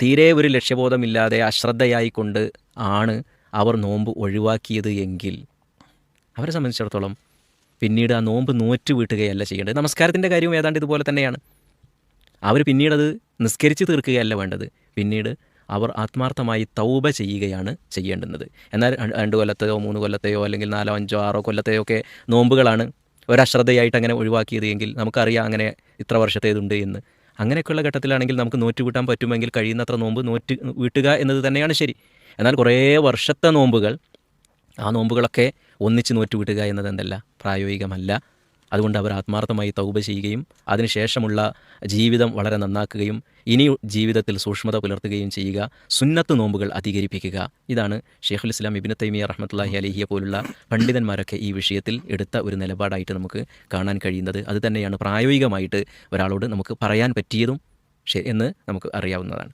തീരെ ഒരു ലക്ഷ്യബോധമില്ലാതെ അശ്രദ്ധയായിക്കൊണ്ട് ആണ് അവർ നോമ്പ് ഒഴിവാക്കിയത് എങ്കിൽ അവരെ സംബന്ധിച്ചിടത്തോളം പിന്നീട് ആ നോമ്പ് നോറ്റ് വീട്ടുകയല്ല ചെയ്യേണ്ടത്. നമസ്കാരത്തിൻ്റെ കാര്യവും ഏതാണ്ട് ഇതുപോലെ തന്നെയാണ്. അവർ പിന്നീടത് നിസ്കരിച്ച് തീർക്കുകയല്ല വേണ്ടത്, പിന്നീട് അവർ ആത്മാർത്ഥമായി തൗബ ചെയ്യുകയാണ് ചെയ്യേണ്ടുന്നത്. എന്നാൽ 2 കൊല്ലത്തെയോ 3 കൊല്ലത്തെയോ അല്ലെങ്കിൽ 4, 5, 6 കൊല്ലത്തെയോ ഒക്കെ നോമ്പുകളാണ് ഒരശ്രദ്ധയായിട്ട് അങ്ങനെ ഒഴിവാക്കിയത് എങ്കിൽ നമുക്കറിയാം അങ്ങനെ ഇത്ര വർഷത്തേതുണ്ട് എന്ന്. അങ്ങനെയൊക്കെയുള്ള ഘട്ടത്തിലാണെങ്കിൽ നമുക്ക് നോറ്റ് വീട്ടാൻ പറ്റുമെങ്കിൽ കഴിയുന്നത്ര നോമ്പ് നോറ്റ് വീട്ടുക എന്നത് തന്നെയാണ് ശരി. എന്നാൽ കുറേ വർഷത്തെ നോമ്പുകൾ, ആ നോമ്പുകളൊക്കെ ഒന്നിച്ച് നോറ്റ് വീട്ടുക എന്നത് എന്തല്ല, പ്രായോഗികമല്ല. അതുകൊണ്ട് അവർ ആത്മാർത്ഥമായി തൗബ ചെയ്യുകയും അതിനുശേഷമുള്ള ജീവിതം വളരെ നന്നാക്കുകയും ഇനി ജീവിതത്തിൽ സൂക്ഷ്മത പുലർത്തുകയും ചെയ്യുക, സുന്നത്ത് നോമ്പുകൾ അധികരിപ്പിക്കുക. ഇതാണ് ഷെയ്ഖുൽ ഇസ്ലാം ഇബ്നു തൈമിയ്യ റഹ്മത്തുള്ളാഹി അലൈഹിയെ പോലുള്ള പണ്ഡിതന്മാരൊക്കെ ഈ വിഷയത്തിൽ എടുത്ത ഒരു നിലപാടായിട്ട് നമുക്ക് കാണാൻ കഴിയുന്നത്. അത് തന്നെയാണ് പ്രായോഗികമായിട്ട് ഒരാളോട് നമുക്ക് പറയാൻ പറ്റിയതും എന്ന് നമുക്ക് അറിയാവുന്നതാണ്.